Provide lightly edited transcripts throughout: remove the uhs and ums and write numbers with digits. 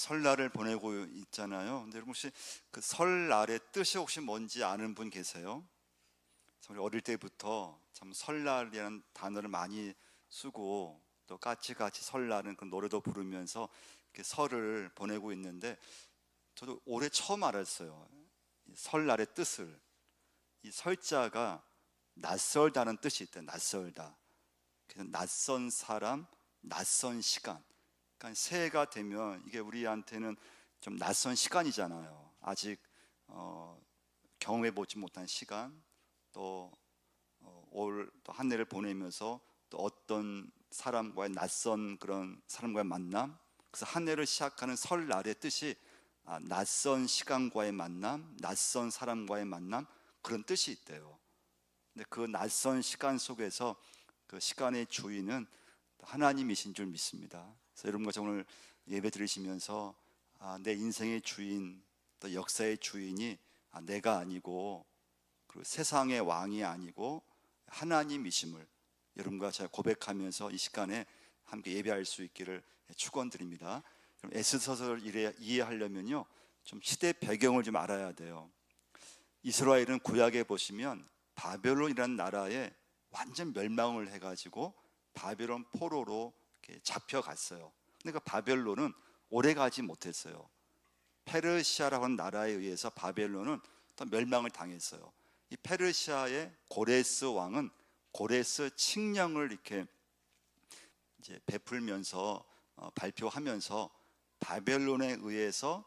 설날을 보내고 있잖아요. 근데 여러분 혹시 그 설날의 뜻이 혹시 뭔지 아는 분 계세요? 참 우리 어릴 때부터 참 설날이라는 단어를 많이 쓰고 또 까치까치 설날은 그 노래도 부르면서 이렇게 설을 보내고 있는데 저도 올해 처음 알았어요. 이 설날의 뜻을. 이 설자가 낯설다는 뜻이 있대. 낯설다. 그래서 낯선 사람, 낯선 시간. 그러니까 새해가 되면 이게 우리한테는 좀 낯선 시간이잖아요. 아직 경험해 보지 못한 시간, 또 올 또 한 해를 보내면서 또 어떤 사람과의 낯선 그런 사람과의 만남. 그래서 한 해를 시작하는 설날의 뜻이 낯선 시간과의 만남, 낯선 사람과의 만남, 그런 뜻이 있대요. 근데 그 낯선 시간 속에서 그 시간의 주인은 하나님이신 줄 믿습니다. 그래서 여러분과 저 오늘 예배 드리시면서 내 인생의 주인, 또 역사의 주인이 내가 아니고 그리고 세상의 왕이 아니고 하나님이심을 여러분과 제가 고백하면서 이 시간에 함께 예배할 수 있기를 축원드립니다. 그럼 에스더서를 이해하려면요, 좀 시대 배경을 좀 알아야 돼요. 이스라엘은 구약에 보시면 바벨론이라는 나라에 완전 멸망을 해가지고 바벨론 포로로 이렇게 잡혀갔어요. 그러니까 바벨론은 오래 가지 못했어요. 페르시아라고 하는 나라에 의해서 바벨론은 또 멸망을 당했어요. 이 페르시아의 고레스 왕은 고레스 칙령을 이렇게 이제 베풀면서 발표하면서 바벨론에 의해서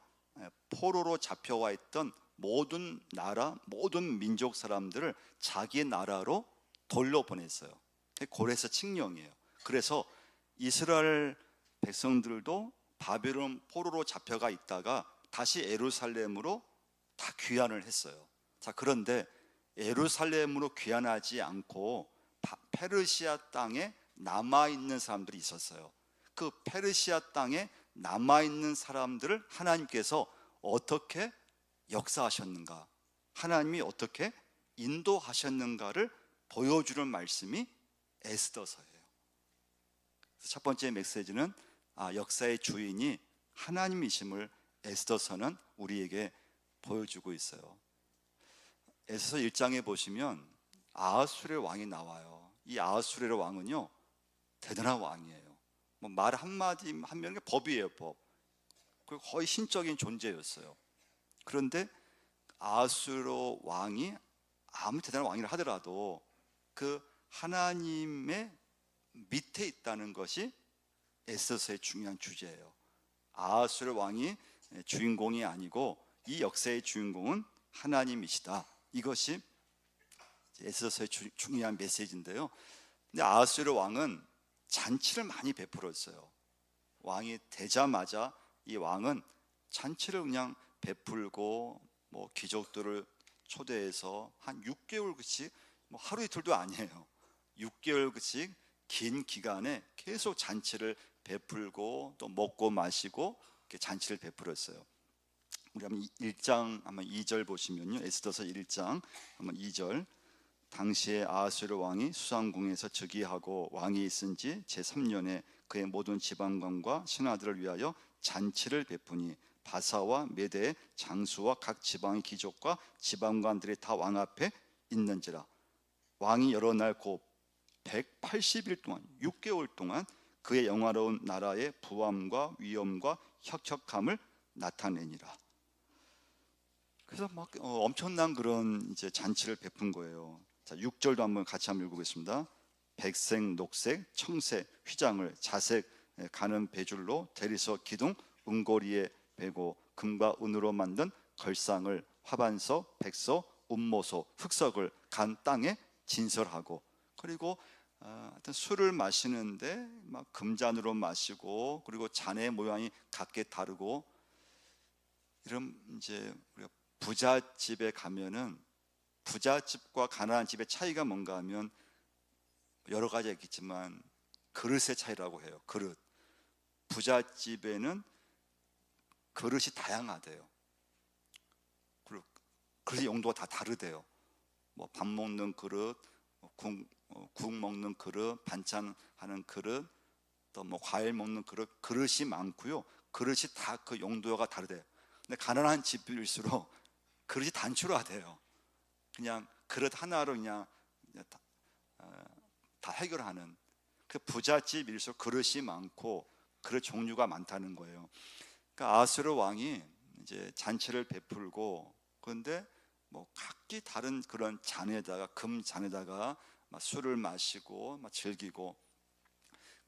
포로로 잡혀와 있던 모든 나라, 모든 민족 사람들을 자기 나라로 돌려보냈어요. 고레스 칙령이에요. 그래서 이스라엘 백성들도 바벨론 포로로 잡혀가 있다가 다시 예루살렘으로 다 귀환을 했어요. 자, 그런데 예루살렘으로 귀환하지 않고 페르시아 땅에 남아있는 사람들이 있었어요. 그 페르시아 땅에 남아있는 사람들을 하나님께서 어떻게 역사하셨는가, 하나님이 어떻게 인도하셨는가를 보여주는 말씀이 에스더서예요. 첫 번째 메시지는 역사의 주인이 하나님이심을 에스더서는 우리에게 보여주고 있어요. 에스더 1장에 보시면 아하수레 왕이 나와요. 이 아하수레 왕은요, 대단한 왕이에요. 말 한마디 하면 법이에요, 법. 거의 신적인 존재였어요. 그런데 아하수르 왕이 아무리 대단한 왕이라 하더라도 그 하나님의 밑에 있다는 것이 에스더서의 중요한 주제예요. 아하수르 왕이 주인공이 아니고 이 역사의 주인공은 하나님이시다. 이것이 에스더서의 중요한 메시지인데요. 근데 아하수르 왕은 잔치를 많이 베풀었어요. 왕이 되자마자 이 왕은 잔치를 그냥 베풀고 귀족들을 초대해서 한 6개월씩, 하루 이틀도 아니에요. 6개월씩 긴 기간에 계속 잔치를 베풀고 또 먹고 마시고 이렇게 잔치를 베풀었어요. 우리 한번 1장 한번 2절 보시면요, 에스더서 1장 한번 2절. 당시에 아하수르 왕이 수상궁에서 즉위하고 왕이 있은 지 제3년에 그의 모든 지방관과 신하들을 위하여 잔치를 베푸니 바사와 메대의 장수와 각 지방의 귀족과 지방관들이 다 왕 앞에 있는지라. 왕이 여러 날 곧 180일 동안 6개월 동안 그의 영화로운 나라의 부함과 위엄과 혁혁함을 나타내니라. 그래서 엄청난 그런 이제 잔치를 베푼 거예요. 자, 6절도 한번 같이 한번 읽어보겠습니다. 백색, 녹색, 청색, 휘장을 자색 가는 배줄로 대리석 기둥 은고리에 베고 금과 은으로 만든 걸상을 화반석, 백석, 운모소, 흑석을 간 땅에 진설하고, 그리고 하여튼 술을 마시는데 막 금잔으로 마시고, 그리고 잔의 모양이 각기 다르고, 이런 이제 우리가 부잣집에 가면은 부잣집과 가난한 집의 차이가 뭔가 하면 여러 가지가 있겠지만 그릇의 차이라고 해요. 그릇. 부잣집에는 그릇이 다양하대요. 그리고 그릇의 용도가 다 다르대요. 밥 먹는 그릇, 국 먹는 그릇, 반찬 하는 그릇, 또 과일 먹는 그릇, 그릇이 많고요. 그릇이 다 그 용도가 다르대요. 근데 가난한 집일수록 그릇이 단촐화돼요. 그냥 그릇 하나로 그냥 다 해결하는. 그 부잣집일수록 그릇이 많고 그릇 종류가 많다는 거예요. 그러니까 아하스웨로 왕이 이제 잔치를 베풀고, 그런데 뭐 각기 다른 그런 잔에다가, 금 잔에다가 막 술을 마시고 막 즐기고.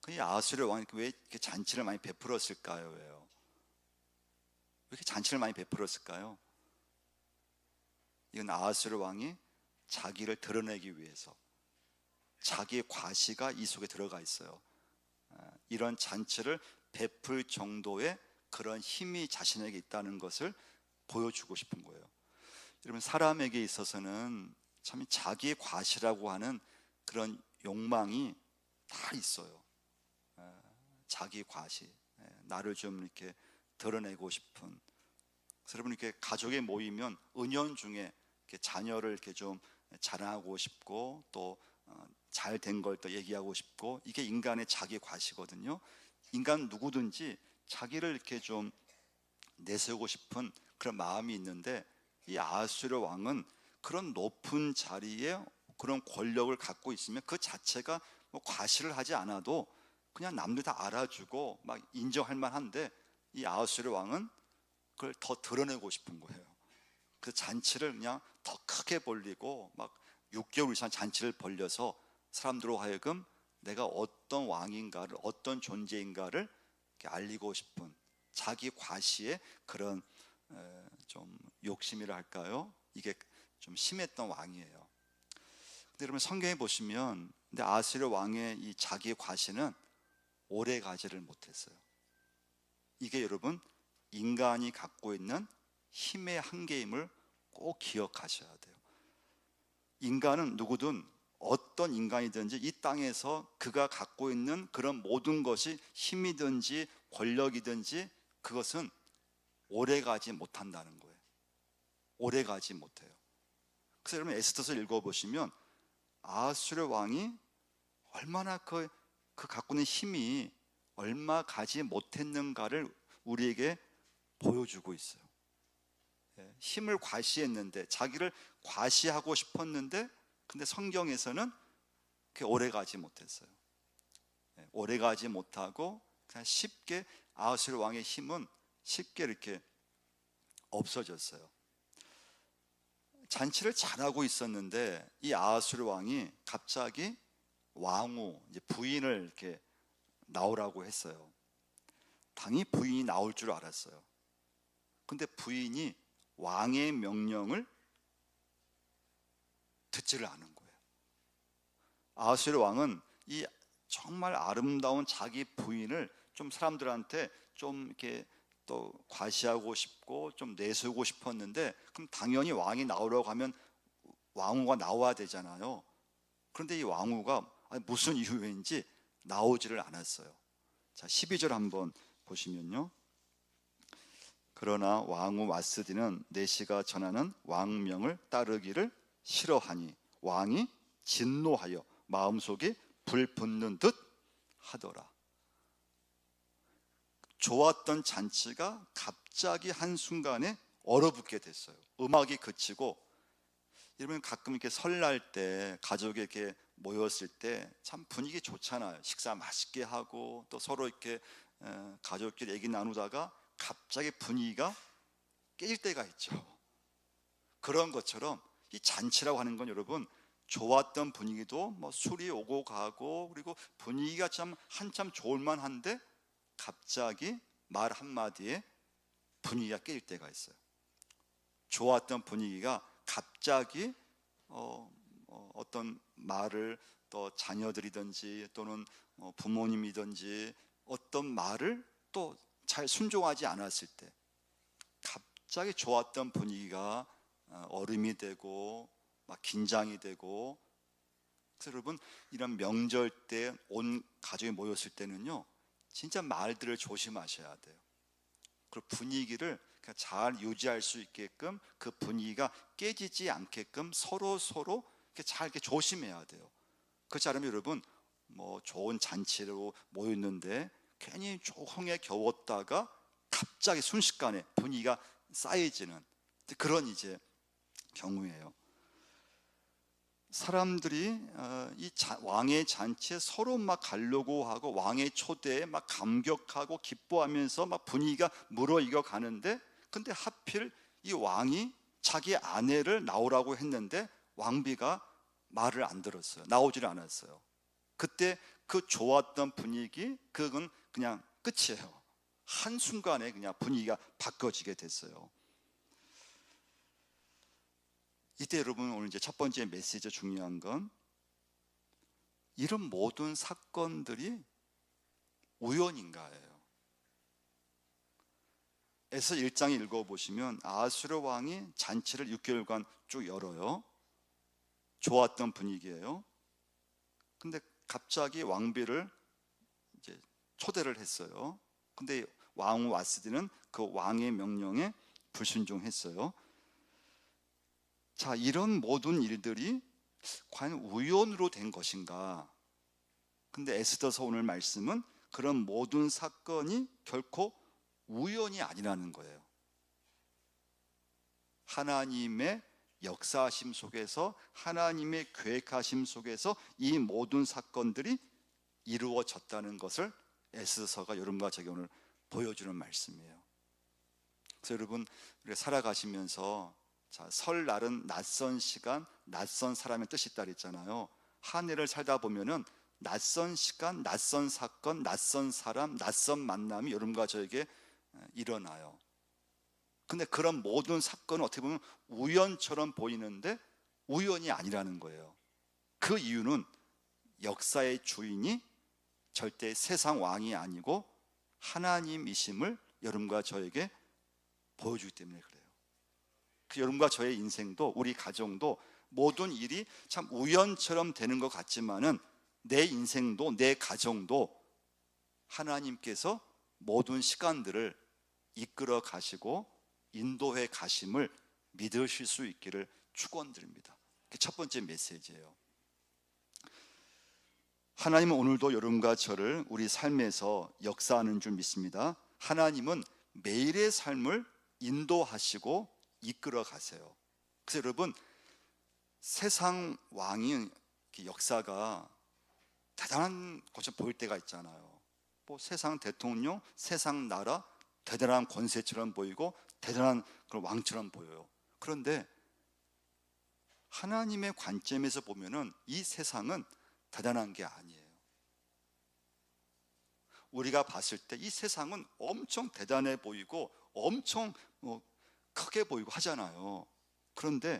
그 아하스웨로 왕이 왜 이렇게 잔치를 많이 베풀었을까요? 왜요? 왜 이렇게 잔치를 많이 베풀었을까요? 이건 아하스웨로 왕이 자기를 드러내기 위해서, 자기의 과시가 이 속에 들어가 있어요. 이런 잔치를 베풀 정도의 그런 힘이 자신에게 있다는 것을 보여주고 싶은 거예요. 여러분, 사람에게 있어서는 참 자기의 과시라고 하는 그런 욕망이 다 있어요. 자기 과시, 나를 좀 이렇게 드러내고 싶은. 그래서 여러분, 이렇게 가족에 모이면 은연중에 이렇게 자녀를 이렇게 좀 자랑하고 싶고, 또 잘 된 걸 또 얘기하고 싶고, 이게 인간의 자기 과시거든요. 인간 누구든지 자기를 이렇게 좀 내세우고 싶은 그런 마음이 있는데, 이 아하스웨로 왕은 그런 높은 자리에 그런 권력을 갖고 있으면 그 자체가 뭐 과시를 하지 않아도 그냥 남들 다 알아주고 막 인정할 만한데, 이 아하스웨로 왕은 그걸 더 드러내고 싶은 거예요. 그 잔치를 그냥 더 크게 벌리고 막 6개월 이상 잔치를 벌려서 사람들로 하여금 내가 어떤 왕인가를, 어떤 존재인가를 알리고 싶은 자기 과시의 그런 좀 욕심이라 할까요? 이게 좀 심했던 왕이에요. 근데 여러분, 성경에 보시면 근데 아하스웨로 왕의 이 자기 과시는 오래 가지를 못했어요. 이게 여러분, 인간이 갖고 있는 힘의 한계임을 꼭 기억하셔야 돼요. 인간은 누구든, 어떤 인간이든지 이 땅에서 그가 갖고 있는 그런 모든 것이 힘이든지 권력이든지 그것은 오래 가지 못한다는 거예요. 오래 가지 못해요. 그래서 여러분, 에스더서 읽어보시면 아하스웨로 왕이 얼마나 그 갖고 있는 힘이 얼마 가지 못했는가를 우리에게 보여주고 있어요. 힘을 과시했는데, 자기를 과시하고 싶었는데, 근데 성경에서는 그게 오래 가지 못했어요. 오래 가지 못하고 그냥 쉽게 아하스웨로 왕의 힘은 쉽게 이렇게 없어졌어요. 잔치를 잘하고 있었는데 이 아하스웨로 왕이 갑자기 왕후, 이제 부인을 이렇게 나오라고 했어요. 당연히 부인이 나올 줄 알았어요. 근데 부인이 왕의 명령을 듣지를 않은 거예요. 아하스웨로 왕은 이 정말 아름다운 자기 부인을 좀 사람들한테 좀 이렇게 또 과시하고 싶고 좀 내세우고 싶었는데, 그럼 당연히 왕이 나오려고 하면 왕후가 나와야 되잖아요. 그런데 이 왕후가 무슨 이유인지 나오지를 않았어요. 자, 12절 한번 보시면요. 그러나 왕후 와스디는 내시가 전하는 왕명을 따르기를 싫어하니 왕이 진노하여 마음속에 불 붙는 듯 하더라. 좋았던 잔치가 갑자기 한순간에 얼어붙게 됐어요. 음악이 그치고. 여러분, 가끔 이렇게 설날 때 가족이 이렇게 모였을 때 참 분위기 좋잖아요. 식사 맛있게 하고 또 서로 이렇게 가족끼리 얘기 나누다가 갑자기 분위기가 깨질 때가 있죠. 그런 것처럼 이 잔치라고 하는 건 여러분, 좋았던 분위기도 뭐 술이 오고 가고, 그리고 분위기가 참 한참 좋을 만한데 갑자기 말 한마디에 분위기가 깨질 때가 있어요. 좋았던 분위기가 갑자기 어떤 말을, 또 자녀들이든지 또는 부모님이든지 어떤 말을 또 잘 순종하지 않았을 때 갑자기 좋았던 분위기가 얼음이 되고 막 긴장이 되고. 그래서 여러분, 이런 명절 때 온 가족이 모였을 때는요, 진짜 말들을 조심하셔야 돼요. 그리고 분위기를 잘 유지할 수 있게끔, 그 분위기가 깨지지 않게끔 서로 이렇게 잘 이렇게 조심해야 돼요. 그렇지 않으면 여러분, 뭐 좋은 잔치로 모였는데 괜히 조흥에 겨웠다가 갑자기 순식간에 분위기가 쌓여지는 그런 이제 경우예요. 사람들이 이 왕의 잔치에 서로 막 가려고 하고 왕의 초대에 막 감격하고 기뻐하면서 막 분위기가 무르익어 가는데, 근데 하필 이 왕이 자기 아내를 나오라고 했는데 왕비가 말을 안 들었어요. 나오지를 않았어요. 그때 그 좋았던 분위기, 그건 그냥 끝이에요. 한순간에 그냥 분위기가 바꿔지게 됐어요. 이때 여러분, 오늘 이제 첫 번째 메시지 중요한 건, 이런 모든 사건들이 우연인가예요. 에서 1장 읽어보시면 아하수르 왕이 잔치를 6개월간 쭉 열어요. 좋았던 분위기예요. 근데 갑자기 왕비를 이제 초대를 했어요. 근데 왕후 와스디는 그 왕의 명령에 불순종했어요. 자, 이런 모든 일들이 과연 우연으로 된 것인가? 근데 에스더서 오늘 말씀은 그런 모든 사건이 결코 우연이 아니라는 거예요. 하나님의 역사하심 속에서, 하나님의 계획하심 속에서 이 모든 사건들이 이루어졌다는 것을 에스더서가 여러분과 제게 오늘 보여주는 말씀이에요. 그래서 여러분, 우리가 살아가시면서, 자, 설날은 낯선 시간, 낯선 사람의 뜻이 있다 그랬잖아요. 한 해를 살다 보면은 낯선 시간, 낯선 사건, 낯선 사람, 낯선 만남이 여러분과 저에게 일어나요. 근데 그런 모든 사건은 어떻게 보면 우연처럼 보이는데 우연이 아니라는 거예요. 그 이유는 역사의 주인이 절대 세상 왕이 아니고 하나님이심을 여러분과 저에게 보여주기 때문에 그래요. 그 여러분과 저의 인생도, 우리 가정도 모든 일이 참 우연처럼 되는 것 같지만은 내 인생도, 내 가정도 하나님께서 모든 시간들을 이끌어 가시고 인도해 가심을 믿으실 수 있기를 축원드립니다. 그게 첫 번째 메시지예요. 하나님은 오늘도 여러분과 저를 우리 삶에서 역사하는 줄 믿습니다. 하나님은 매일의 삶을 인도하시고 이끌어 가세요. 그래서 여러분, 세상 왕의 역사가 대단한 것처럼 보일 때가 있잖아요. 뭐 세상 대통령, 세상 나라 대단한 권세처럼 보이고 대단한 그런 왕처럼 보여요. 그런데 하나님의 관점에서 보면은 이 세상은 대단한 게 아니에요. 우리가 봤을 때 이 세상은 엄청 대단해 보이고 엄청 크게 보이고 하잖아요. 그런데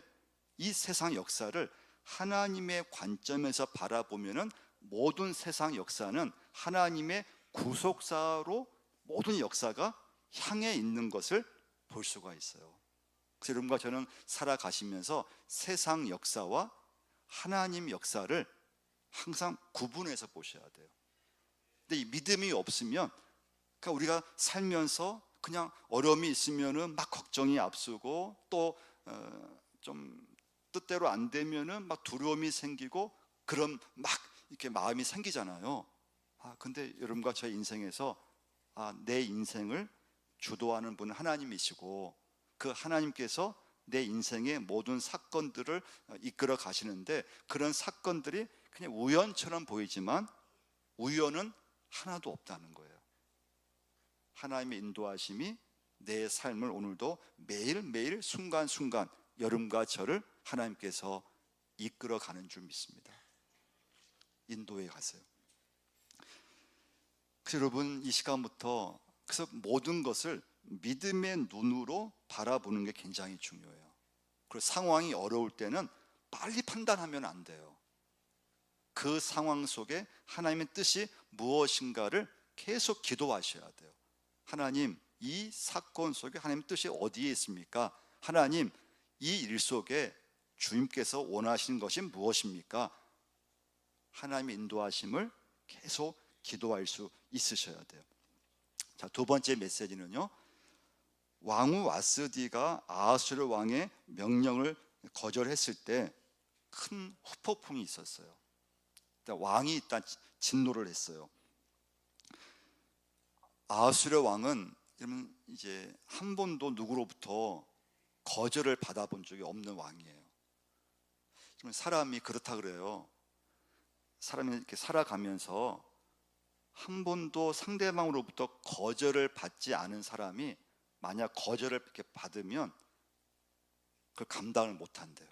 이 세상 역사를 하나님의 관점에서 바라보면은 모든 세상 역사는 하나님의 구속사로 모든 역사가 향해 있는 것을 볼 수가 있어요. 그래서 여러분과 저는 살아가시면서 세상 역사와 하나님 역사를 항상 구분해서 보셔야 돼요. 근데 이 믿음이 없으면, 그러니까 우리가 살면서 그냥 어려움이 있으면은 막 걱정이 앞서고, 또 좀 뜻대로 안 되면은 막 두려움이 생기고, 그런 막 이렇게 마음이 생기잖아요. 근데 여러분과 저의 인생에서 내 인생을 주도하는 분은 하나님이시고, 그 하나님께서 내 인생의 모든 사건들을 이끌어 가시는데, 그런 사건들이 그냥 우연처럼 보이지만 우연은 하나도 없다는 거예요. 하나님의 인도하심이 내 삶을 오늘도 매일매일 순간순간 여러분과 저를 하나님께서 이끌어 가는 줄 믿습니다. 인도해 가세요. 그래서 여러분, 이 시간부터 그래서 모든 것을 믿음의 눈으로 바라보는 게 굉장히 중요해요. 그리고 상황이 어려울 때는 빨리 판단하면 안 돼요. 그 상황 속에 하나님의 뜻이 무엇인가를 계속 기도하셔야 돼요. 하나님, 이 사건 속에 하나님의 뜻이 어디에 있습니까? 하나님, 이 일 속에 주님께서 원하시는 것이 무엇입니까? 하나님의 인도하심을 계속 기도할 수 있으셔야 돼요. 자, 두 번째 메시지는요, 왕후 와스디가 아하수르 왕의 명령을 거절했을 때 큰 후폭풍이 있었어요. 왕이 일단 진노를 했어요. 아하수르 왕은 그러면 이제 한 번도 누구로부터 거절을 받아본 적이 없는 왕이에요. 그러면 사람이 그렇다 그래요. 사람이 이렇게 살아가면서 한 번도 상대방으로부터 거절을 받지 않은 사람이 만약 거절을 이렇게 받으면 그걸 감당을 못 한대요.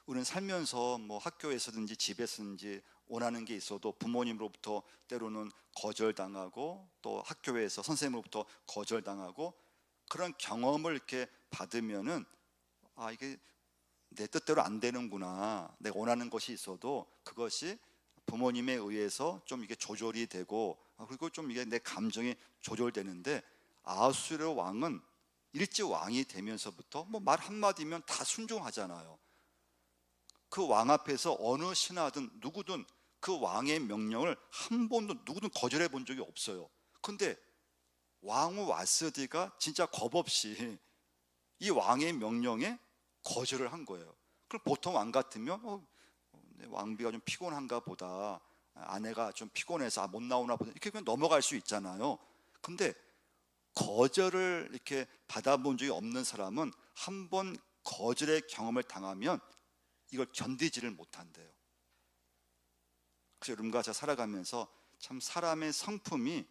우리는 살면서 뭐 학교에서든지 집에서든지 원하는 게 있어도 부모님으로부터 때로는 거절당하고 또 학교에서 선생님으로부터 거절당하고 그런 경험을 이렇게 받으면은 이게 내 뜻대로 안 되는구나. 내가 원하는 것이 있어도 그것이 부모님에 의해서 좀 이게 조절이 되고 그리고 좀 이게 내 감정이 조절되는데 아하수르 왕은 일찍 왕이 되면서부터 뭐 말 한마디면 다 순종하잖아요. 그 왕 앞에서 어느 신하든 누구든 그 왕의 명령을 한 번도 누구든 거절해 본 적이 없어요. 근데 왕후 와스디가 진짜 겁없이 이 왕의 명령에 거절을 한 거예요. 그럼 보통 왕 같으면 왕비가 좀 피곤한가 보다, 아내가 좀 피곤해서 못 나오나 보다 이렇게 그냥 넘어갈 수 있잖아요. 근데 거절을 이렇게 받아본 적이 없는 사람은 한 번 거절의 경험을 당하면 이걸 견디지를 못한대요. 그래서 여러분과 제가 살아가면서 참 사람의 성품이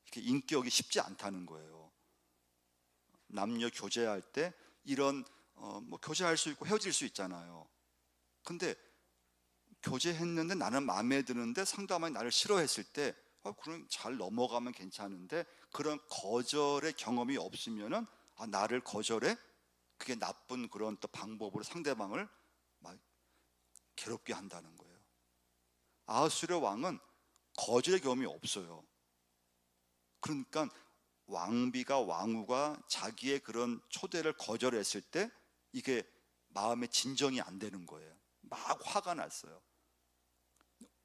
이렇게 인격이 쉽지 않다는 거예요. 남녀 교제할 때 이런 뭐 교제할 수 있고 헤어질 수 있잖아요. 근데 교제했는데 나는 마음에 드는데 상대방이 나를 싫어했을 때 그럼 잘 넘어가면 괜찮은데 그런 거절의 경험이 없으면은 나를 거절해? 그게 나쁜 그런 또 방법으로 상대방을 막 괴롭게 한다는 거예요. 아하수르 왕은 거절의 경험이 없어요. 그러니까 왕비가 왕후가 자기의 그런 초대를 거절했을 때 이게 마음의 진정이 안 되는 거예요. 막 화가 났어요.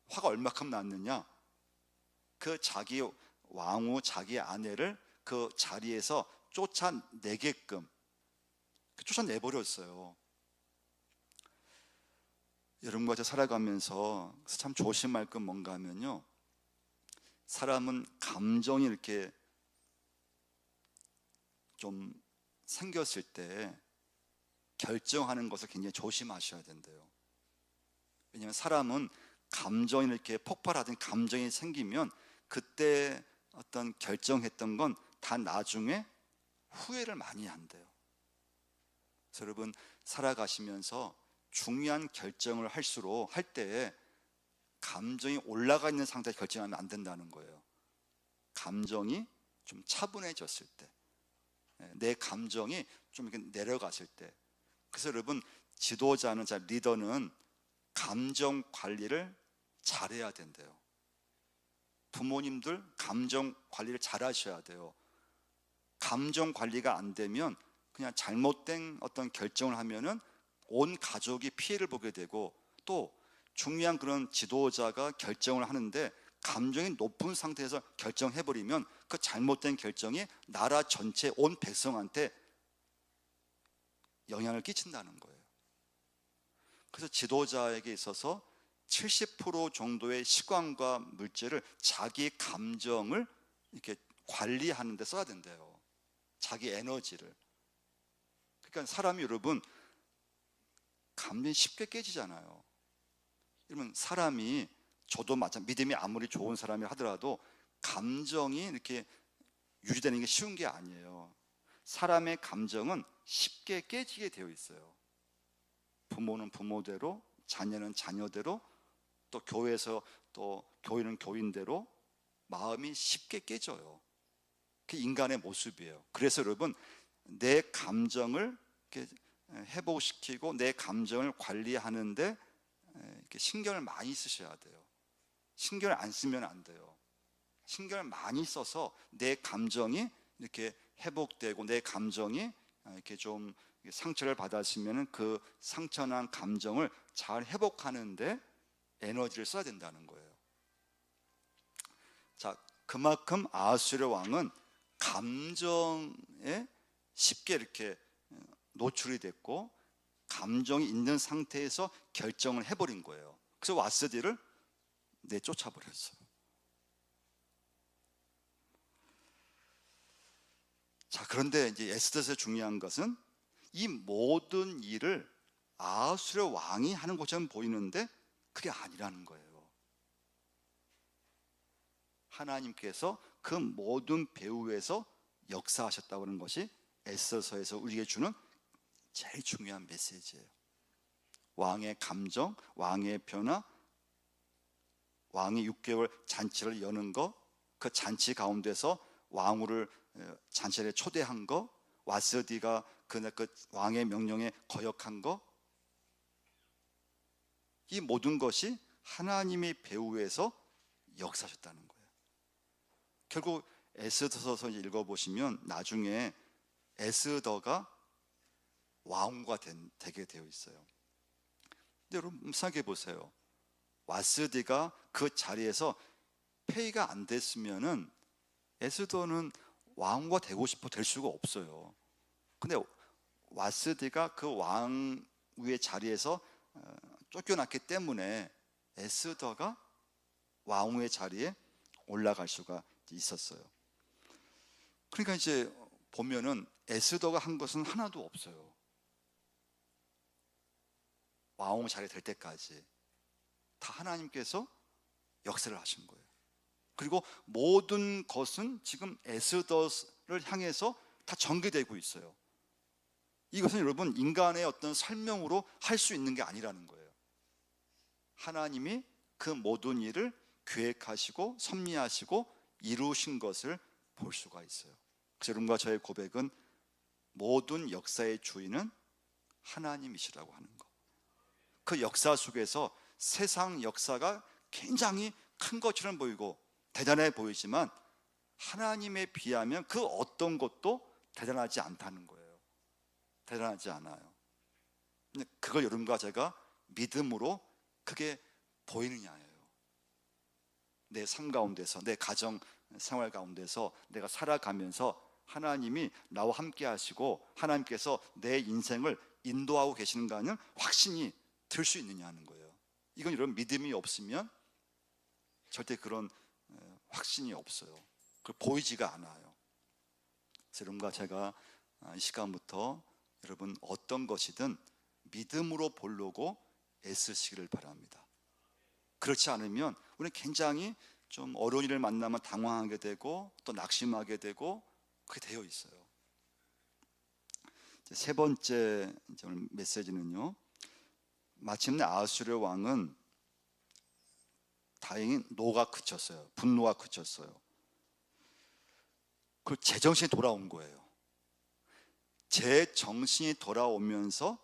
화가 얼마큼 났느냐? 그 자기 왕후 자기 아내를 그 자리에서 쫓아내게끔 쫓아내버렸어요. 여러분과 저 살아가면서 참 조심할 건 뭔가 하면요, 사람은 감정이 이렇게 좀 생겼을 때 결정하는 것을 굉장히 조심하셔야 된대요. 왜냐하면 사람은 감정이 이렇게 폭발하던 감정이 생기면 그때 어떤 결정했던 건 다 나중에 후회를 많이 한대요. 그래서 여러분 살아가시면서 중요한 결정을 할 때 감정이 올라가 있는 상태에서 결정하면 안 된다는 거예요. 감정이 좀 차분해졌을 때, 내 감정이 좀 이렇게 내려갔을 때. 그래서 여러분 지도자는, 리더는 감정 관리를 잘해야 된대요. 부모님들 감정 관리를 잘 하셔야 돼요. 감정 관리가 안 되면 그냥 잘못된 어떤 결정을 하면은 온 가족이 피해를 보게 되고, 또 중요한 그런 지도자가 결정을 하는데 감정이 높은 상태에서 결정해버리면 그 잘못된 결정이 나라 전체 온 백성한테 영향을 끼친다는 거예요. 그래서 지도자에게 있어서 70% 정도의 시간과 물질을 자기 감정을 이렇게 관리하는 데 써야 된대요. 자기 에너지를. 그러니까 사람이 여러분 감정이 쉽게 깨지잖아요. 그러면 사람이, 저도 믿음이 아무리 좋은 사람이 하더라도 감정이 이렇게 유지되는 게 쉬운 게 아니에요. 사람의 감정은 쉽게 깨지게 되어 있어요. 부모는 부모대로, 자녀는 자녀대로, 또 교회에서 또 교인은 교인대로 마음이 쉽게 깨져요. 그게 인간의 모습이에요. 그래서 여러분 내 감정을 이렇게 회복시키고 내 감정을 관리하는데 이렇게 신경을 많이 쓰셔야 돼요. 신경을 안 쓰면 안 돼요. 신경을 많이 써서 내 감정이 이렇게 회복되고 내 감정이 이렇게 좀 상처를 받았으면 그 상처난 감정을 잘 회복하는데 에너지를 써야 된다는 거예요. 자, 그만큼 아하수르 왕은 감정에 쉽게 이렇게 노출이 됐고 감정이 있는 상태에서 결정을 해버린 거예요. 그래서 와스디를 내쫓아 버렸어요. 자, 그런데 이제 에스더에서 중요한 것은 이 모든 일을 아하수르 왕이 하는 것처럼 보이는데 그게 아니라는 거예요. 하나님께서 그 모든 배후에서 역사하셨다고 하는 것이 에스더서에서 우리에게 주는 제일 중요한 메시지예요. 왕의 감정, 왕의 변화, 왕이 6개월 잔치를 여는 거, 그 잔치 가운데서 왕후를 잔치에 초대한 거, 와스디가 그 왕의 명령에 거역한 거, 이 모든 것이 하나님의 배후에서 역사하셨다는 거예요. 결국 에스더서 읽어보시면 나중에 에스더가 왕후가 되게 되어 있어요. 근데 여러분 생각해 보세요. 와스디가 그 자리에서 폐위가 안 됐으면은 에스더는 왕후가 되고 싶어 될 수가 없어요. 근데 와스디가 그 왕후의 자리에서 쫓겨났기 때문에 에스더가 왕후의 자리에 올라갈 수가 있었어요. 그러니까 이제 보면은 에스더가 한 것은 하나도 없어요. 왕후 자리에 될 때까지 다 하나님께서 역사를 하신 거예요. 그리고 모든 것은 지금 에스더를 향해서 다 전개되고 있어요. 이것은 여러분 인간의 어떤 설명으로 할 수 있는 게 아니라는 거예요. 하나님이 그 모든 일을 계획하시고 섭리하시고 이루신 것을 볼 수가 있어요. 그래서 여러분과 저의 고백은 모든 역사의 주인은 하나님이시라고 하는 것. 그 역사 속에서 세상 역사가 굉장히 큰 것처럼 보이고 대단해 보이지만 하나님에 비하면 그 어떤 것도 대단하지 않다는 거예요. 대단하지 않아요. 그걸 여러분과 제가 믿음으로 그게 보이느냐예요. 내 삶 가운데서, 내 가정 생활 가운데서 내가 살아가면서 하나님이 나와 함께 하시고 하나님께서 내 인생을 인도하고 계시는가는 확신이 들 수 있느냐는 거예요. 이건 여러분 믿음이 없으면 절대 그런 확신이 없어요. 보이지가 않아요. 그래서 여러분과 제가 이 시간부터 여러분 어떤 것이든 믿음으로 보려고 애쓰시기를 바랍니다. 그렇지 않으면 우리는 굉장히 좀 어려운 일을 만나면 당황하게 되고 또 낙심하게 되고 그렇게 되어 있어요. 세 번째 오늘 메시지는요, 마침내 아하수르 왕은 다행히 노가 그쳤어요. 분노가 그쳤어요. 그 제정신이 돌아온 거예요. 제정신이 돌아오면서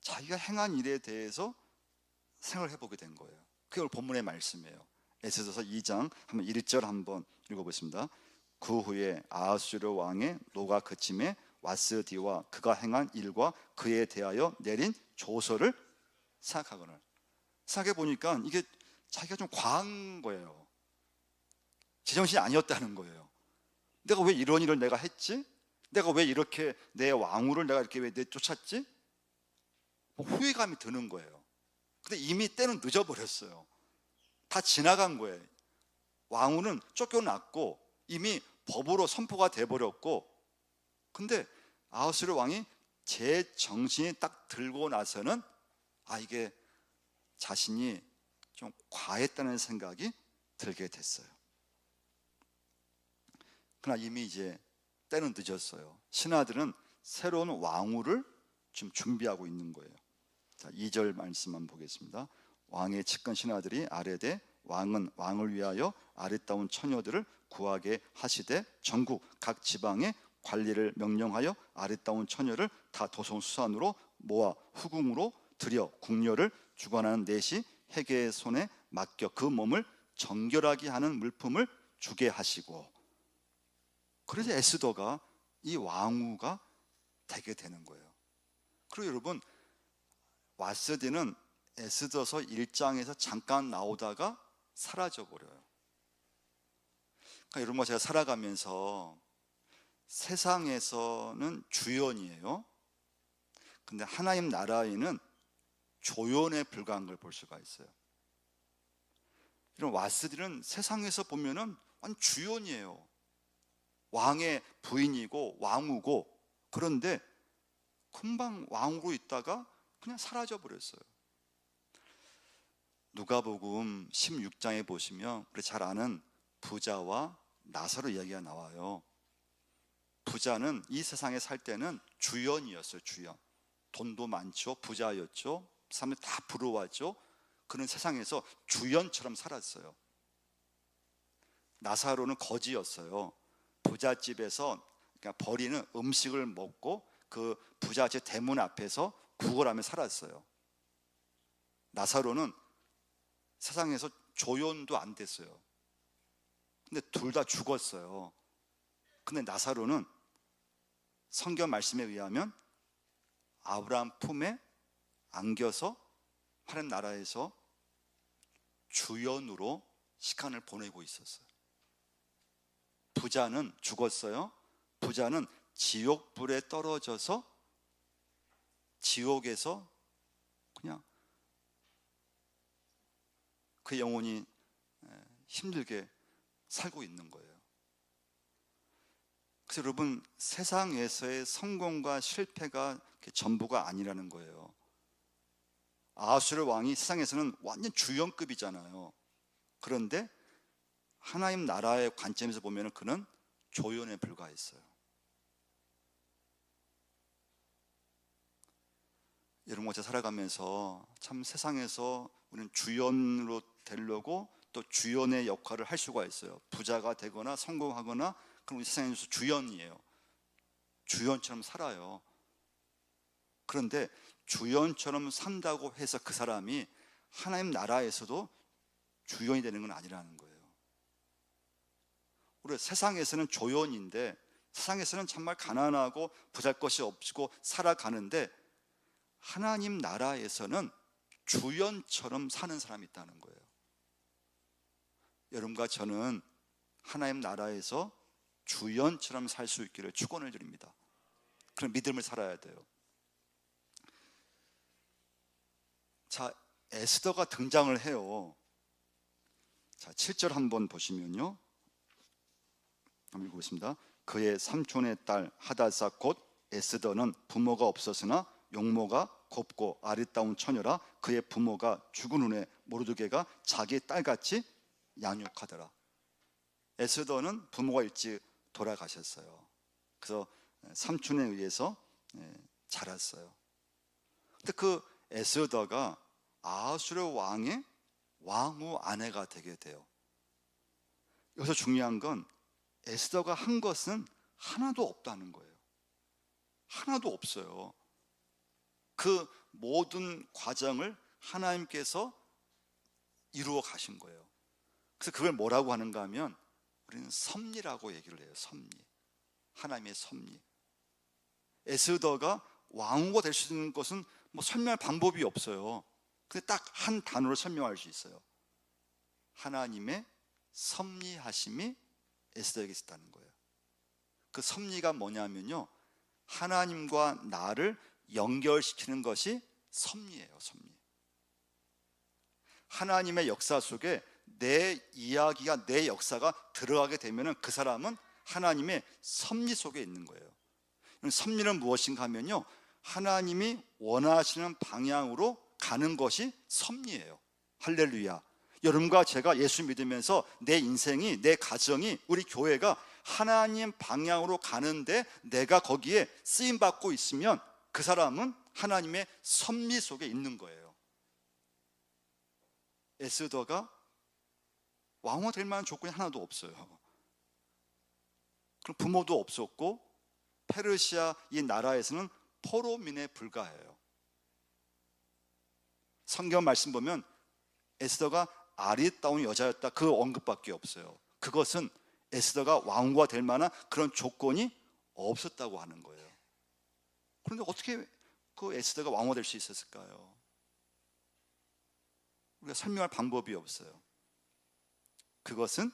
자기가 행한 일에 대해서 생각을 해보게 된 거예요. 그게 오늘 본문의 말씀이에요. 에스더서 2장 한번 1절 한번 읽어보겠습니다. 그 후에 아하수르 왕의 노가 그침에 와스디와 그가 행한 일과 그에 대하여 내린 조서를 생각하거늘. 생각해 보니까 이게 자기가 좀 과한 거예요. 제정신이 아니었다는 거예요. 내가 왜 이런 일을 내가 했지? 내가 왜 이렇게 내 왕후를 내가 이렇게 왜 내쫓았지? 후회감이 드는 거예요. 근데 이미 때는 늦어버렸어요. 다 지나간 거예요. 왕후는 쫓겨났고 이미 법으로 선포가 돼버렸고, 근데 아하수르 왕이 제 정신이 딱 들고 나서는 이게 자신이 좀 과했다는 생각이 들게 됐어요. 그러나 이미 이제 때는 늦었어요. 신하들은 새로운 왕후를 지금 준비하고 있는 거예요. 자, 2절 말씀만 보겠습니다. 왕의 측근 신하들이 아뢰되 왕은 왕을 위하여 아름다운 처녀들을 구하게 하시되 전국 각 지방에 관리를 명령하여 아름다운 처녀를 다 도성수산으로 모아 후궁으로 들여 궁녀를 주관하는 넷이 해계의 손에 맡겨 그 몸을 정결하게 하는 물품을 주게 하시고. 그래서 에스더가 이 왕후가 되게 되는 거예요. 그리고 여러분, 와스디는 에스더서 1장에서 잠깐 나오다가 사라져 버려요. 그러니까 여러분과 제가 살아가면서 세상에서는 주연이에요. 근데 하나님 나라에는 조연에 불과한 걸 볼 수가 있어요. 이런 와스디는 세상에서 보면은 완전 주연이에요. 왕의 부인이고 왕후고, 그런데 금방 왕후로 있다가 그냥 사라져 버렸어요. 누가복음 16장에 보시면 우리 잘 아는 부자와 나사로 이야기가 나와요. 부자는 이 세상에 살 때는 주연이었어요. 주연. 돈도 많죠. 부자였죠. 사람들이 다 부러워하죠. 그는 세상에서 주연처럼 살았어요. 나사로는 거지였어요. 부잣집에서 그러니까 버리는 음식을 먹고 그 부잣집 대문 앞에서 구걸하며 살았어요. 나사로는 세상에서 조연도 안 됐어요. 근데 둘 다 죽었어요. 근데 나사로는 성경 말씀에 의하면 아브라함 품에 안겨서 하나님 나라에서 주연으로 시간을 보내고 있었어요. 부자는 죽었어요. 부자는 지옥불에 떨어져서 지옥에서 그냥 그 영혼이 힘들게 살고 있는 거예요. 그래서 여러분, 세상에서의 성공과 실패가 전부가 아니라는 거예요. 아하수르 왕이 세상에서는 완전 주연급이잖아요. 그런데 하나님 나라의 관점에서 보면 그는 조연에 불과했어요. 여러분과 제가 살아가면서 참 세상에서 우리는 주연으로 되려고 또 주연의 역할을 할 수가 있어요. 부자가 되거나 성공하거나 그럼 우리 세상에서 주연이에요. 주연처럼 살아요. 그런데 주연처럼 산다고 해서 그 사람이 하나님 나라에서도 주연이 되는 건 아니라는 거예요. 우리 세상에서는 조연인데, 세상에서는 정말 가난하고 보잘것이 없고 살아가는데, 하나님 나라에서는 주연처럼 사는 사람이 있다는 거예요. 여러분과 저는 하나님 나라에서 주연처럼 살 수 있기를 축원을 드립니다. 그런 믿음을 살아야 돼요. 자, 에스더가 등장을 해요. 자, 7절 한번 보시면요, 한번 읽어보겠습니다. 그의 삼촌의 딸 하다사 곧 에스더는 부모가 없었으나 용모가 곱고 아리따운 처녀라. 그의 부모가 죽은 후에 모르드게가 자기 딸같이 양육하더라. 에스더는 부모가 일찍 돌아가셨어요. 그래서 삼촌에 의해서 자랐어요. 근데 그 에스더가 아하수르 왕의 왕후 아내가 되게 돼요. 여기서 중요한 건 에스더가 한 것은 하나도 없다는 거예요. 하나도 없어요. 그 모든 과정을 하나님께서 이루어 가신 거예요. 그래서 그걸 뭐라고 하는가 하면 우리는 섭리라고 얘기를 해요. 섭리. 하나님의 섭리. 에스더가 왕후가 될 수 있는 것은 뭐 설명할 방법이 없어요. 근데 딱 한 단어로 설명할 수 있어요. 하나님의 섭리하심이 에스더에게 있었다는 거예요. 그 섭리가 뭐냐면요, 하나님과 나를 연결시키는 것이 섭리예요. 섭리. 하나님의 역사 속에 내 이야기가, 내 역사가 들어가게 되면 그 사람은 하나님의 섭리 속에 있는 거예요. 섭리는 무엇인가 하면요, 하나님이 원하시는 방향으로 가는 것이 섭리예요. 할렐루야. 여러분과 제가 예수 믿으면서 내 인생이, 내 가정이, 우리 교회가 하나님 방향으로 가는데 내가 거기에 쓰임받고 있으면 그 사람은 하나님의 섭리 속에 있는 거예요. 에스더가 왕후가 될 만한 조건이 하나도 없어요. 그럼 부모도 없었고, 페르시아 이 나라에서는 포로민에 불과해요. 성경 말씀 보면 에스더가 아리따운 여자였다, 그 언급밖에 없어요. 그것은 에스더가 왕후가 될 만한 그런 조건이 없었다고 하는 거예요. 그런데 어떻게 그 에스더가 왕후가 될 수 있었을까요? 우리가 설명할 방법이 없어요. 그것은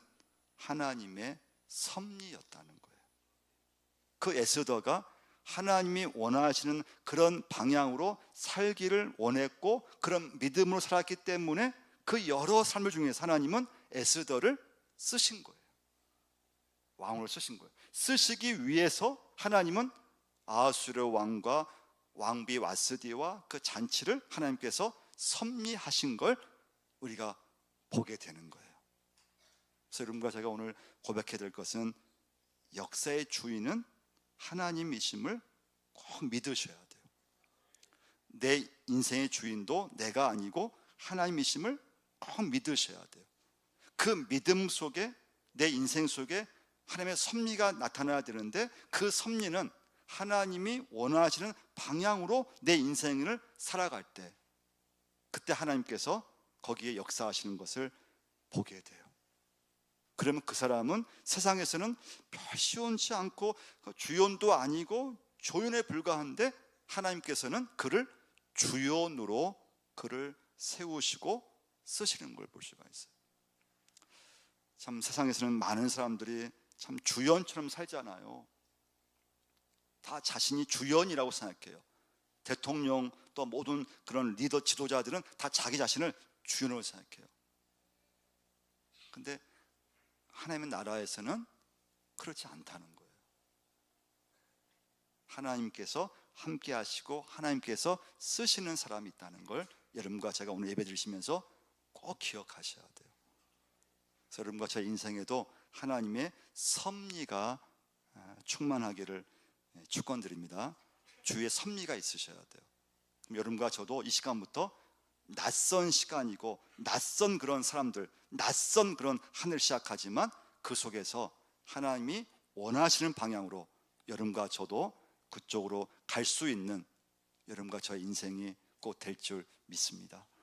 하나님의 섭리였다는 거예요. 그 에스더가 하나님이 원하시는 그런 방향으로 살기를 원했고, 그런 믿음으로 살았기 때문에 그 여러 삶을 중에서 하나님은 에스더를 쓰신 거예요. 왕으로 쓰신 거예요. 쓰시기 위해서 하나님은 아하수르 왕과 왕비 와스디와 그 잔치를 하나님께서 섭리하신 걸 우리가 보게 되는 거예요. 그래서 여러분과 제가 오늘 고백해야 될 것은 역사의 주인은 하나님이심을 꼭 믿으셔야 돼요. 내 인생의 주인도 내가 아니고 하나님이심을 꼭 믿으셔야 돼요. 그 믿음 속에 내 인생 속에 하나님의 섭리가 나타나야 되는데 그 섭리는 하나님이 원하시는 방향으로 내 인생을 살아갈 때 그때 하나님께서 거기에 역사하시는 것을 보게 돼요. 그러면 그 사람은 세상에서는 별 시원치 않고 주연도 아니고 조연에 불과한데 하나님께서는 그를 주연으로 그를 세우시고 쓰시는 걸 볼 수가 있어요. 참 세상에서는 많은 사람들이 참 주연처럼 살잖아요. 다 자신이 주연이라고 생각해요. 대통령 또 모든 그런 리더 지도자들은 다 자기 자신을 주연으로 생각해요. 근데 하나님의 나라에서는 그렇지 않다는 거예요. 하나님께서 함께 하시고 하나님께서 쓰시는 사람이 있다는 걸 여러분과 제가 오늘 예배 드리시면서 꼭 기억하셔야 돼요. 그래서 여러분과 제 인생에도 하나님의 섭리가 충만하기를 축원드립니다. 주의 섭리가 있으셔야 돼요. 그럼 여러분과 저도 이 시간부터 낯선 시간이고 낯선 그런 사람들, 낯선 그런 하늘 시작하지만 그 속에서 하나님이 원하시는 방향으로 여러분과 저도 그쪽으로 갈 수 있는 여러분과 저의 인생이 꼭 될 줄 믿습니다.